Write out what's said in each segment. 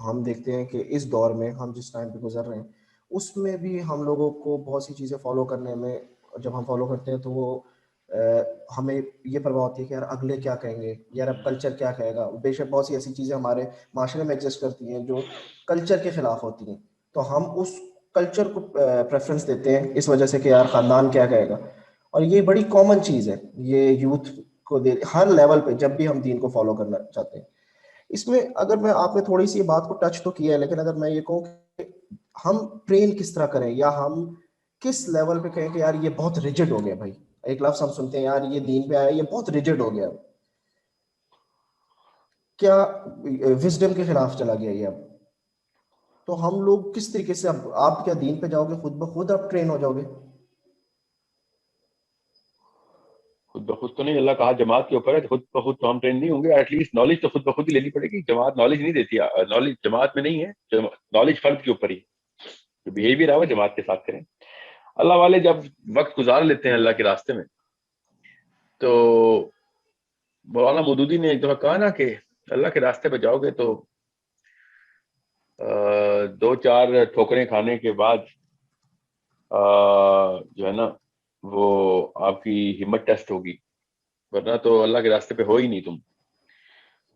ہم دیکھتے ہیں کہ اس دور میں ہم جس ٹائم پہ گزر رہے ہیں اس میں بھی ہم لوگوں کو بہت سی چیزیں فالو کرنے میں، جب ہم فالو کرتے ہیں تو وہ ہمیں یہ پرواہ ہوتی ہے کہ یار اگلے کیا کہیں گے، یار اب کلچر کیا کہے گا. بے شک بہت سی ایسی چیزیں ہمارے معاشرے میں ایگزسٹ کرتی ہیں جو کلچر کے خلاف ہوتی ہیں، تو ہم اس کلچر کو پریفرنس دیتے ہیں اس وجہ سے کہ یار خاندان کیا کہے گا. اور یہ بڑی کامن چیز ہے، یہ یوتھ کو ہر لیول پہ جب بھی ہم دین کو فالو کرنا چاہتے ہیں. اس میں اگر میں، آپ نے تھوڑی سی بات کو ٹچ تو کیا ہے، لیکن اگر میں یہ کہوں کہ ہم ٹرین کس طرح کریں یا ہم کس لیول پہ کہیں کہ یار یہ بہت ریجڈ ہو گیا. بھائی ایک لفظ ہم سنتے ہیں، یار یہ دین پہ آیا، یہ بہت ریجڈ ہو گیا، کیا وزڈم کے خلاف چلا گیا یہ اب. تو ہم لوگ کس طریقے سے، اب آپ کیا دین پہ جاؤ گے خود بخود آپ ٹرین ہو جاؤ گے؟ خود بخود تو نہیں، اللہ کہا جماعت کے اوپر ہے، خود بخود تو ہم ٹرین نہیں ہوں گے. ایٹ لیسٹ نالج تو خود بخود ہی لینی پڑے گی. جماعت نالج نہیں دیتی، نالج جماعت میں نہیں ہے، نالج فرد کے اوپر ہی. جو بیہیویئر ہے وہ جماعت کے ساتھ کریں. اللہ والے جب وقت گزار لیتے ہیں اللہ کے راستے میں، تو مولانا مودودی نے ایک دفعہ کہا نا کہ اللہ کے راستے پہ جاؤ گے تو 2-4 ٹھوکریں کھانے کے بعد جو ہے نا وہ آپ کی ہمت ٹیسٹ ہوگی، ورنہ تو اللہ کے راستے پہ ہو ہی نہیں تم.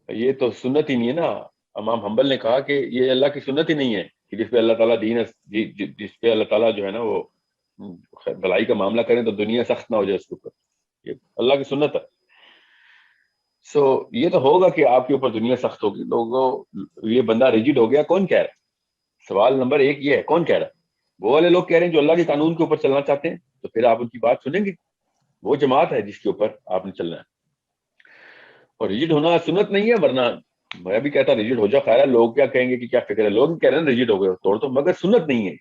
یہ تو سنت ہی نہیں ہے نا. امام حنبل نے کہا کہ یہ اللہ کی سنت ہی نہیں ہے کہ جس پہ اللہ تعالیٰ دین، جس پہ اللہ تعالیٰ جو ہے نا وہ بھلائی کا معاملہ کریں تو دنیا سخت نہ ہو جائے اس کے اوپر. یہ اللہ کی سنت ہے. سو یہ تو ہوگا کہ آپ کے اوپر دنیا سخت ہوگی. لوگوں یہ بندہ ریجڈ ہو گیا، کون کہہ رہا ہے؟ سوال نمبر 1 یہ ہے، کون کہہ رہا ہے؟ وہ والے لوگ کہہ رہے ہیں جو اللہ کے قانون کے اوپر چلنا چاہتے ہیں، تو پھر آپ ان کی بات سنیں گے. وہ جماعت ہے جس کے اوپر آپ نے چلنا ہے. اور ریجڈ ہونا سنت نہیں ہے، ورنہ میں بھی کہتا ریجڈ ہو جا، خیر ہے. لوگ کیا کہیں گے کہ کیا فکر ہے، لوگ کہہ رہے ہیں ریجڈ ہو گئے توڑ تو، مگر سنت نہیں ہے.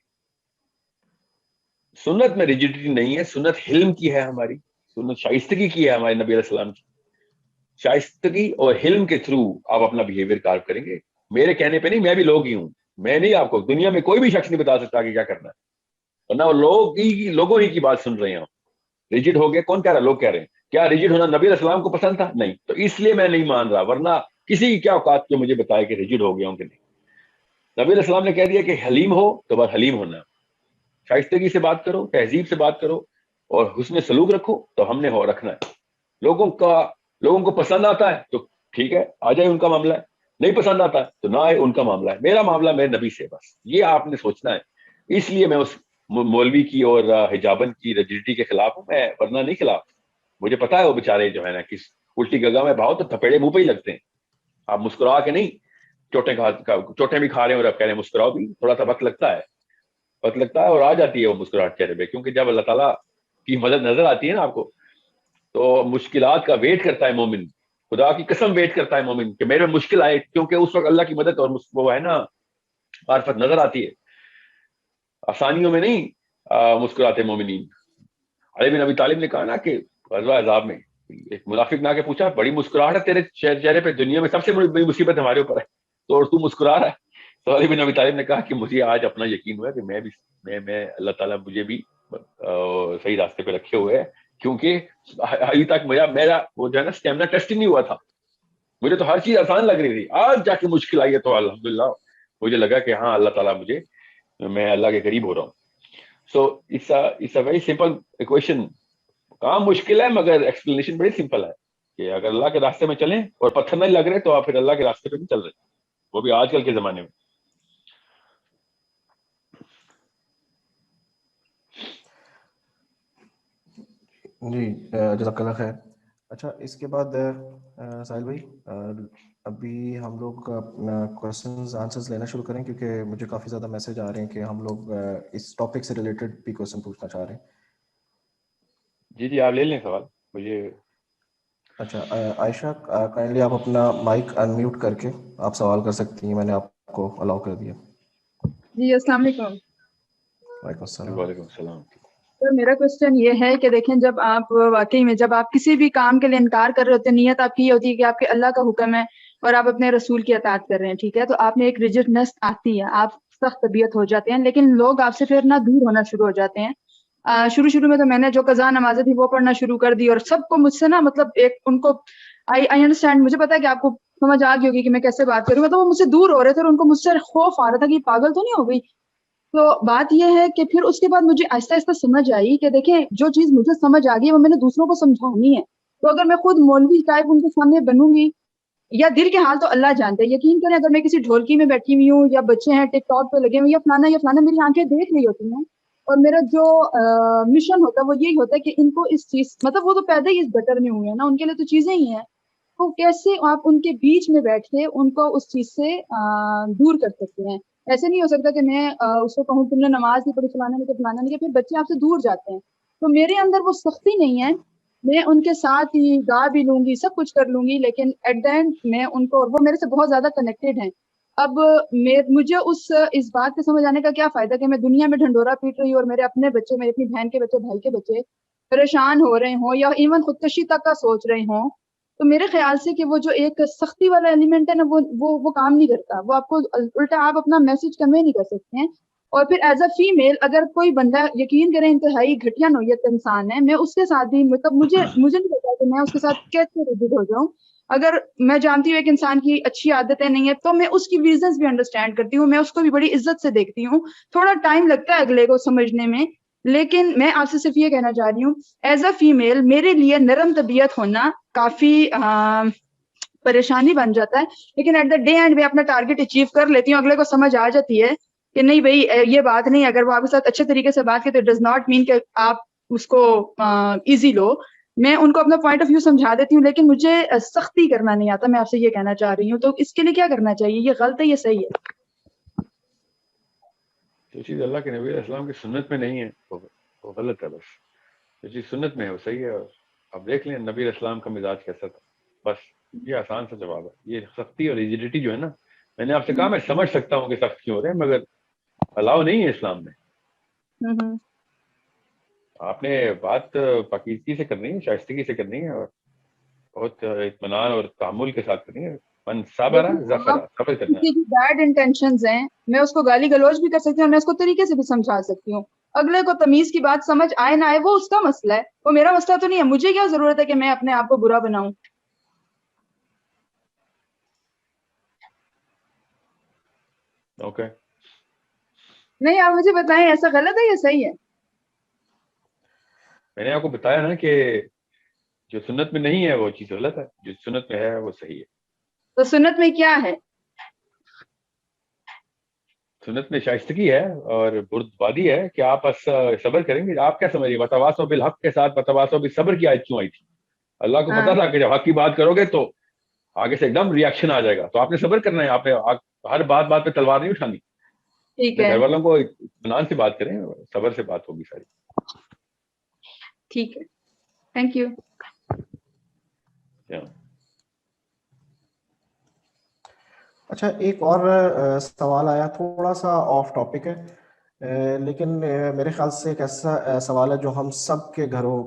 سنت میں ریجڈیٹی نہیں ہے. سنت حلم کی ہے ہماری، سنت شائستگی کی ہے ہمارے نبی علیہ السلام کی. شائستگی اور حلم کے تھرو آپ اپنا بیہیویئر کار کریں گے. میرے کہنے پہ نہیں، میں بھی لوگ ہی ہوں. میں نہیں، آپ کو دنیا میں کوئی بھی شخص نہیں بتا سکتا کہ کیا کرنا ہے، ورنہ وہ لوگوں ہی کی بات سن رہے ہیں. ریجڈ ہو گئے، کون کہہ رہا ہے؟ لوگ کہہ رہے ہیں. کیا ریجڈ ہونا نبی علیہ السلام کو پسند تھا؟ نہیں. تو اس لیے میں نہیں مان رہا، ورنہ کسی کی کیا اوقات جو مجھے بتائے کہ ریجڈ ہو گیا ہوں کہ نہیں. نبی علیہ السلام نے کہہ دیا کہ حلیم ہو تو بس حلیم ہونا. شائستگی سے بات کرو، تہذیب سے بات کرو اور حسن سلوک رکھو، تو ہم نے رکھنا ہے. لوگوں کو پسند آتا ہے تو ٹھیک ہے، آ جائے، ان کا معاملہ ہے. نہیں پسند آتا ہے تو نہ آئے، ان کا معاملہ ہے. میرا معاملہ میرے نبی سے، بس یہ آپ نے سوچنا ہے. اس لیے میں اس مولوی کی اور حجابن کی رجڈیٹی کے خلاف ہوں، میں ورنہ نہیں خلاف. مجھے پتا ہے وہ بےچارے جو ہے نا کس الٹی گگا میں بھاؤ تو تھپیڑے منہ پہ ہی لگتے ہیں. آپ مسکرا کے نہیں، چوٹیں بھی کھا رہے ہیں اور آپ کہہ رہے ہیں مسکراؤ بھی. تھوڑا سا وقت لگتا ہے اور آ جاتی ہے وہ مسکراہٹ چہرے پہ، کیونکہ جب اللہ تعالیٰ کی مدد نظر آتی ہے نا آپ کو، تو مشکلات کا ویٹ کرتا ہے مومن. خدا کی قسم ویٹ کرتا ہے مومن کہ میرے مشکل آئے، کیونکہ اس وقت اللہ کی مدد اور وہ ہے نا معرفت نظر آتی ہے. آسانیوں میں نہیں مسکراتے مومنین. علی بن ابی طالب نے کہا نا کہ غزوہ احزاب میں ایک منافق نے آ کے پوچھا، بڑی مسکراہٹ ہے تیرے چہرے پہ، دنیا میں سب سے بڑی مصیبت ہمارے اوپر ہے تو اور تو مسکرا رہا ہے. تو علی بن ابی طالب نے کہا کہ مجھے آج اپنا یقین ہوا کہ میں اللہ تعالیٰ مجھے بھی صحیح راستے پہ رکھے ہوئے ہے، کیونکہ ابھی تک میرا وہ جو ہے نا اسٹیمنا ٹیسٹ ہی نہیں ہوا تھا. مجھے تو ہر چیز آسان لگ رہی تھی، آج جا کے مشکل آئی ہے تو الحمدللہ مجھے لگا کہ ہاں اللہ تعالیٰ میں اللہ کے قریب ہو رہا ہوں. So it's a very simple equation. کام مشکل ہے مگر ایکسپلینیشن بڑی سمپل ہے کہ اگر اللہ کے راستے میں چلیں اور پتھر نہیں لگ رہے تو آپ پھر اللہ کے راستے پہ نہیں چل رہے، وہ بھی آج کل کے زمانے میں. جی جزاک اللہ خیر. اچھا اس کے بعد ساحل بھائی، ابھی ہم لوگ کوشچنز آنسرز لینا شروع کریں، کیونکہ مجھے کافی زیادہ میسج آ رہے ہیں کہ ہم لوگ اس ٹاپک سے ریلیٹڈ بھی کوشچن پوچھنا چاہ رہے ہیں. جی آپ لے لیں سوال مجھے. اچھا عائشہ، کائنڈلی آپ اپنا مائک انمیوٹ کر کے آپ سوال کر سکتی ہیں، میں نے آپ کو الاؤ کر دیا. جی السلام علیکم. وعلیکم السلام. وعلیکم السلام. تو میرا کوشچن یہ ہے کہ دیکھیں، جب آپ واقعی میں جب آپ کسی بھی کام کے لیے انکار کر رہے ہوتے ہیں، نیت آپ کی یہ ہوتی ہے کہ آپ کے اللہ کا حکم ہے اور آپ اپنے رسول کی اطاعت کر رہے ہیں، ٹھیک ہے، تو آپ میں ایک ریجڈنس آتی ہے، آپ سخت طبیعت ہو جاتے ہیں، لیکن لوگ آپ سے پھر نہ دور ہونا شروع ہو جاتے ہیں. شروع میں تو میں نے جو قضا نمازیں تھی وہ پڑھنا شروع کر دی، اور سب کو مجھ سے نا مطلب ایک ان کو آئی انڈرسٹینڈ، مجھے پتا ہے کہ آپ کو سمجھ آ گئی ہوگی کہ میں کیسے بات کروں گا. تو وہ مجھ سے دور ہو رہے تھے اور ان کو مجھ سے خوف آ رہا تھا کہ پاگل تو نہیں ہو گئی. تو بات یہ ہے کہ پھر اس کے بعد مجھے آہستہ آہستہ سمجھ آئی کہ دیکھیں جو چیز مجھے سمجھ آ گئی وہ میں نے دوسروں کو سمجھانی ہے. تو اگر میں خود مولوی ٹائپ ان کے سامنے بنوں گی, یا دل کے حال تو اللہ جانتے ہیں, یقین کریں اگر میں کسی ڈھولکی میں بیٹھی ہوئی ہوں یا بچے ہیں ٹک ٹاک پہ لگے ہوئے یا فلانا, میری آنکھیں دیکھ رہی ہوتی ہیں اور میرا جو مشن ہوتا ہے وہ یہی ہوتا ہے کہ ان کو اس چیز, مطلب وہ تو پیدا ہی اس گٹر میں ہوئے ہیں نا, ان کے لیے تو چیزیں ہی ہیں, تو کیسے آپ ان کے بیچ میں بیٹھ کے ان کو اس چیز سے دور کر سکتے ہیں. ایسے نہیں ہو سکتا کہ میں اس کو کہوں تم نے نماز نہیں پڑھی, فلانا نہیں کیا, فلانا نہیں کیا, پھر بچے آپ سے دور جاتے ہیں. تو میرے اندر وہ سختی نہیں ہے, میں ان کے ساتھ ہی گا بھی لوں گی, سب کچھ کر لوں گی, لیکن ایٹ دا اینڈ میں ان کو, وہ میرے سے بہت زیادہ کنیکٹڈ ہیں. اب مجھے اس بات کے سمجھ آنے کا کیا فائدہ کہ میں دنیا میں ڈھنڈورا پیٹ رہی ہوں اور میرے اپنے بچے, میری اپنی بہن کے بچے, بھائی کے بچے پریشان ہو رہے ہوں یا ایون خودکشی تک کا سوچ رہے ہوں. تو میرے خیال سے کہ وہ جو ایک سختی والا ایلیمنٹ ہے نا, وہ کام نہیں کرتا. وہ آپ کو الٹا آپ اپنا میسج کنوے نہیں کر سکتے ہیں. اور پھر ایز اے فیمیل اگر کوئی بندہ, یقین کریں انتہائی گھٹیا نوعیت کا انسان ہے, میں اس کے ساتھ بھی, مطلب مجھے نہیں پتا کہ میں اس کے ساتھ کیسے ریلیٹ ہو جاؤں. اگر میں جانتی ہوں ایک انسان کی اچھی عادتیں نہیں ہے تو میں اس کی ریزنز بھی انڈرسٹینڈ کرتی ہوں, میں اس کو بھی بڑی عزت سے دیکھتی ہوں. تھوڑا ٹائم لگتا ہے اگلے کو سمجھنے میں, لیکن میں آپ سے صرف یہ کہنا چاہ رہی ہوں ایز اے فیمیل میرے لیے نرم طبیعت ہونا کافی پریشانی بن جاتا ہے. لیکن ایٹ دا ڈے اینڈ میں اپنا ٹارگیٹ اچیو کر لیتی ہوں, اگلے کو سمجھ آ جاتی ہے کہ نہیں بھائی یہ بات نہیں, اگر وہ آپ کے ساتھ اچھے طریقے سے بات کرتے ڈز ناٹ مین کہ آپ اس کو ایزی لو. میں ان کو اپنا پوائنٹ آف ویو سمجھا دیتی ہوں, لیکن مجھے سختی کرنا نہیں آتا. میں آپ سے یہ کہنا چاہ رہی ہوں, تو اس کے لیے کیا کرنا چاہیے؟ یہ غلط ہے یہ صحیح ہے؟ جو چیز اللہ کے نبی علیہ السلام کی سنت میں نہیں ہے وہ غلط ہے. بس جو چیز سنت میں ہے وہ صحیح ہے. اور اب دیکھ لیں نبی علیہ السلام کا مزاج کیسا تھا, بس یہ آسان سا جواب ہے. یہ سختی اور ایجیڈیٹی جو ہے نا, میں نے آپ سے کہا میں سمجھ سکتا ہوں کہ سخت کیوں ہو رہے ہیں, مگر الاؤ نہیں ہے اسلام میں. آپ نے بات پاکیزگی سے کرنی ہے, شائستگی سے کرنی ہے, اور بہت اطمینان اور تحمل کے ساتھ کرنی ہے. من صبر ظفر, صبر کرنا ہے. کسی کی بیڈ انٹینشنز ہیں, میں اس کو گالی گلوچ بھی کر سکتی ہوں اور میں اس کو طریقے سے بھی سمجھا سکتی ہوں. اگلے کو تمیز کی بات سمجھ آئے نہ آئے وہ اس کا مسئلہ ہے, وہ میرا مسئلہ تو نہیں ہے. مجھے کیا ضرورت ہے کہ میں اپنے آپ کو برا بناؤں؟ اوکے, نہیں آپ مجھے بتائیں ایسا غلط ہے یا صحیح ہے؟ میں نے آپ کو بتایا نا کہ جو سنت میں نہیں ہے وہ چیز غلط ہے, جو سنت میں ہے وہ صحیح ہے. تو سنت میں کیا ہے؟ سنت میں شائستگی ہے اور بردباری ہے کہ آپ بس صبر کریں گے. آپ کیا سمجھیے وتواصوا بالحق کے ساتھ وتواصوا بالصبر کی آیت کیوں آئی تھی؟ اللہ کو پتا ہاں تھا کہ جب حق کی بات کرو گے تو آگے سے ایک دم ریئیکشن آ جائے گا, تو آپ نے صبر کرنا ہے. آپ نے ہر بات پہ تلوار نہیں اٹھانی. ٹھیک اپنے ہے, گھر والوں کو اطمینان سے بات کریں, صبر سے بات ہوگی ساری. ٹھیک ہے, تھینک یو. اچھا ایک اور سوال آیا, تھوڑا سا آف ٹاپک ہے, لیکن میرے خیال سے ایک ایسا سوال ہے جو ہم سب کے گھروں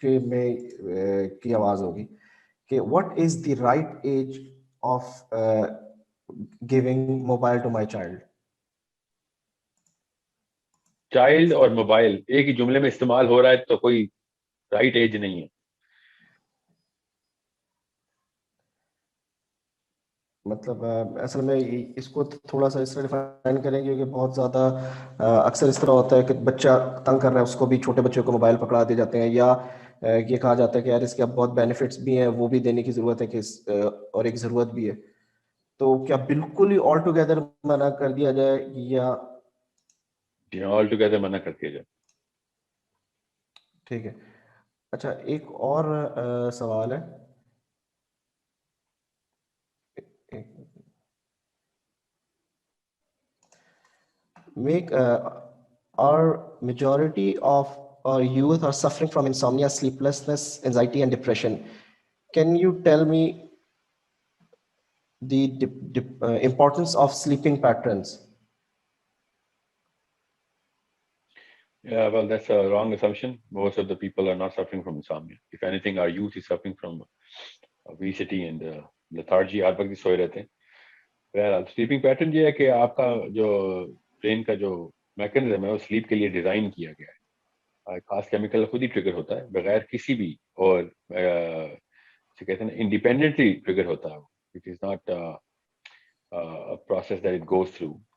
کے میں کی آواز ہوگی کہ what is the right age of giving mobile to my child? Child اور موبائل ایک ہی جملے میں استعمال ہو رہا ہے تو کوئی رائٹ ایج نہیں ہے. مطلب اصل میں اس کو تھوڑا سا اس طرح ڈیفائن کریں گے کہ بہت زیادہ اکثر اس طرح ہوتا ہے کہ بچہ تنگ کر رہا ہے اس کو بھی چھوٹے بچے کو موبائل پکڑا دیے جاتے ہیں, یا یہ کہا جاتا ہے کہ یار اس کے اب بہت بینیفٹس بھی ہیں وہ بھی دینے کی ضرورت ہے کہ اور ایک ضرورت بھی ہے. تو کیا بالکل ہی آل ٹوگیدر منع کر دیا جائے یا آل ٹوگیدر منع کر دیا جائے؟ ٹھیک ہے. اچھا ایک اور سوال ہے, make our majority of our youth are suffering from insomnia, sleeplessness, anxiety and depression. Can you tell me the importance of sleeping patterns? Yeah, well, that's a wrong assumption. Most of the people are not suffering from insomnia. If anything, our youth is suffering from obesity and lethargy. ہر وقت سوئے رہتے ہیں. Sleeping pattern یہ ہے کہ آپ کا جو برین کا جو میکنزم ہے وہ سلیپ کے لیے ڈیزائن کیا گیا ہے. خاص کیمیکل خود ہی ٹریگر ہوتا ہے بغیر کسی بھی, اور کہتے ہیں نا انڈیپینڈنٹلی ٹریگر ہوتا ہے. which is not a process that it goes through.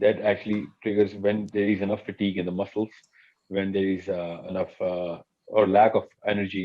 That actually triggers when there is enough fatigue in the muscles, when there is enough or lack of energy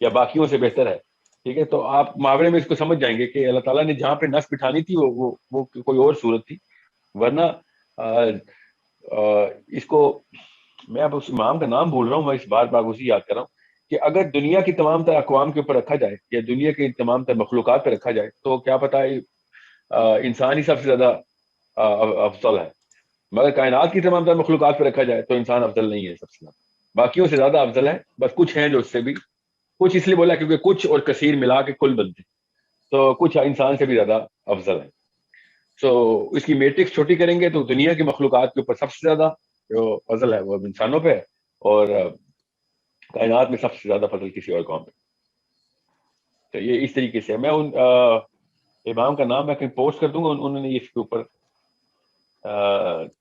یا باقیوں سے بہتر ہے. ٹھیک ہے, تو آپ محاورے میں اس کو سمجھ جائیں گے کہ اللہ تعالیٰ نے جہاں پہ نس بٹھانی تھی وہ کوئی اور صورت تھی. ورنہ اس کو میں اب اس امام کا نام بھول رہا ہوں, میں اس بار اسی یاد کر رہا ہوں کہ اگر دنیا کی تمام تر اقوام کے اوپر رکھا جائے یا دنیا کی تمام تر مخلوقات پہ رکھا جائے تو کیا پتہ انسان ہی سب سے زیادہ افضل ہے. مگر کائنات کی تمام تر مخلوقات پہ رکھا جائے تو انسان افضل نہیں ہے, سب سے زیادہ باقیوں سے زیادہ افضل ہے. بس کچھ ہیں جو اس سے بھی, کچھ اس لیے بولا کیونکہ کچھ اور کثیر ملا کے کل بنتے, تو کچھ انسان سے بھی زیادہ افضل ہے. سو اس کی میٹرکس چھوٹی کریں گے تو دنیا کی مخلوقات کے اوپر سب سے زیادہ جو فضل ہے وہ انسانوں پہ ہے, اور کائنات میں سب سے زیادہ فضل کسی اور قوم پہ. تو یہ اس طریقے سے میں ان امام کا نام میں کہیں پوسٹ کر دوں گا, انہوں نے اس کے اوپر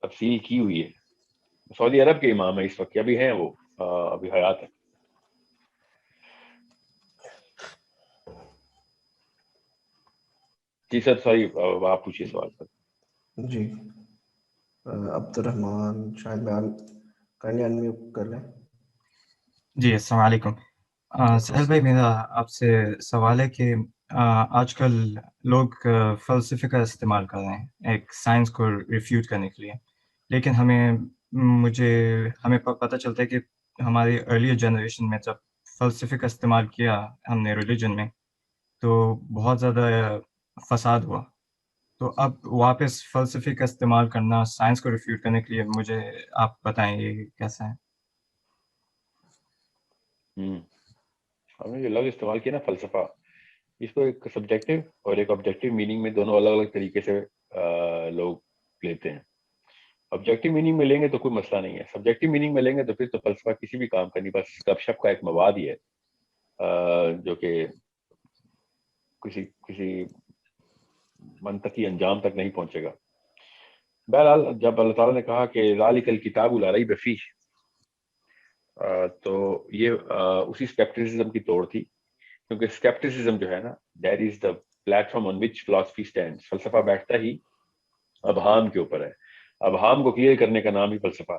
تفصیل کی ہوئی ہے. سعودی عرب کے امام ہیں اس وقت, ابھی ہیں وہ, ابھی حیات ہے. جی سر, سوری آپ پوچھیے سوال پر. جی عبد الرحمان شاید میں انمیوٹ کر لیں. جی السلام علیکم. سہیل بھائی, میرا آپ سے سوال ہے کہ آج کل لوگ فلسفے کا استعمال کر رہے ہیں ایک سائنس کو ریفیوٹ کرنے کے لیے, لیکن ہمیں پتہ چلتا ہے کہ ہماری ارلیئر جنریشن میں جب فلسفے کا استعمال کیا ہم نے ریلیجن میں تو بہت زیادہ فساد ہوا. تو اب واپس فلسفے کا استعمال کرنا سائنس کو ریفیوٹ کرنے کے لیے, مجھے آپ بتائیں یہ کیسا ہے؟ ہم نے جو لفظ استعمال کیا نا فلسفہ, اس کو ایک سبجیکٹو اور ایک آبجیکٹو میننگ میں دونوں الگ الگ طریقے سے لوگ لیتے ہیں. آبجیکٹو میننگ میں لیں گے تو کوئی مسئلہ نہیں ہے, سبجیکٹو میننگ میں لیں گے تو پھر تو فلسفہ کسی بھی کام کا نہیں, بس گپ شپ کا ایک مواد ہی ہے جو کہ کسی منطقی انجام تک نہیں پہنچے گا. بہرحال جب اللہ تعالیٰ نے کہا کہ ذالک الکتاب لا ریب فیہ, تو یہ اسی اسکیپٹسزم کی توڑ تھی, کیونکہ اسکیپٹسزم جو ہے نا that is the plate form on which philosophy stand. فلسفہ بیٹھتا ہی ابہام کے اوپر ہے, ابہام کو کلیئر کرنے کا نام ہی فلسفہ.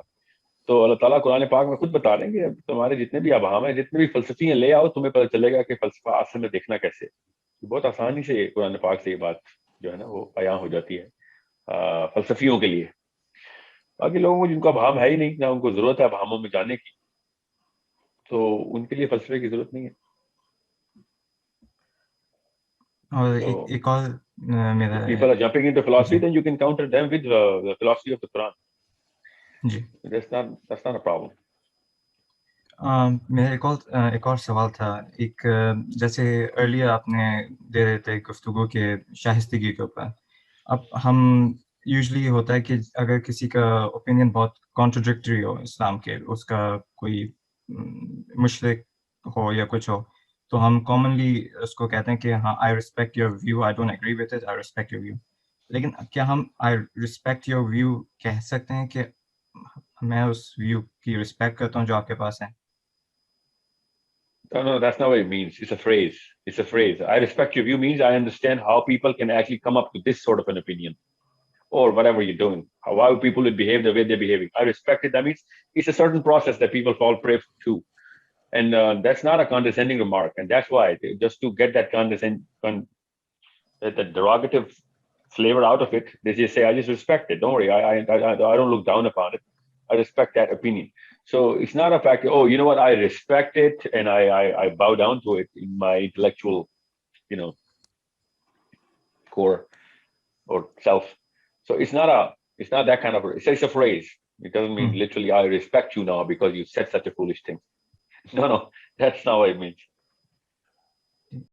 تو اللہ تعالیٰ قرآن پاک میں خود بتا رہے ہیں کہ تمہارے جتنے بھی ابہام ہیں, جتنے بھی فلسفی ہیں, لے آؤ, تمہیں پتہ چلے گا کہ فلسفہ اصل میں دیکھنا کیسے. بہت آسانی سے قرآن پاک سے یہ بات جو ہے نا وہ بیان ہو جاتی ہے فلسفیوں کے لیے. باقی لوگوں کو جن کا ابہام ہے ہی نہیں, نہ ان کو ضرورت ہے ابہاموں میں جانے کی, تو ان کے لیے فلسفے کی ضرورت نہیں ہے. اور ایک اور میرا people are jumping into philosophy, then you can counter them with the philosophy of the Quran. G That's not a problem. میرا ایک اور سوال تھا. ایک جیسے ارلیئر آپ نے دے رہے تھے گفتگو کے شائستگی کے اوپر. اب ہم یوزلی ہوتا ہے کہ اگر کسی کا اوپینین بہت کانٹرڈکٹری ہو اسلام کے, اس کا کوئی مشرک ہو یا کچھ ہو, تو ہم کامنلی اس کو کہتے ہیں کہ ہاں I respect your view, I don't agree with it, I respect your view. لیکن کیا ہم آئی ریسپیکٹ یور ویو کہہ سکتے ہیں کہ میں اس ویو کی ریسپیکٹ کرتا ہوں جو آپ کے پاس ہے؟ No, that's not what it means. It's a phrase. It's a phrase. I respect your view means I understand how people can actually come up to this sort of an opinion, or whatever you're doing, how people would behave the way they're behaving. I respect it. That means it's a certain process that people fall prey to. And that's not a condescending remark. And that's why, just to get that that derogative flavor out of it, they just say, I just respect it. Don't worry. I don't look down upon it. I respect that opinion. So it's not a fact, oh, you know what, I respect it and I bow down to it in my intellectual, core or self. So it's not that kind of, it's a phrase. It doesn't mean literally, I respect you now because you said such a foolish thing. No, that's not what it means.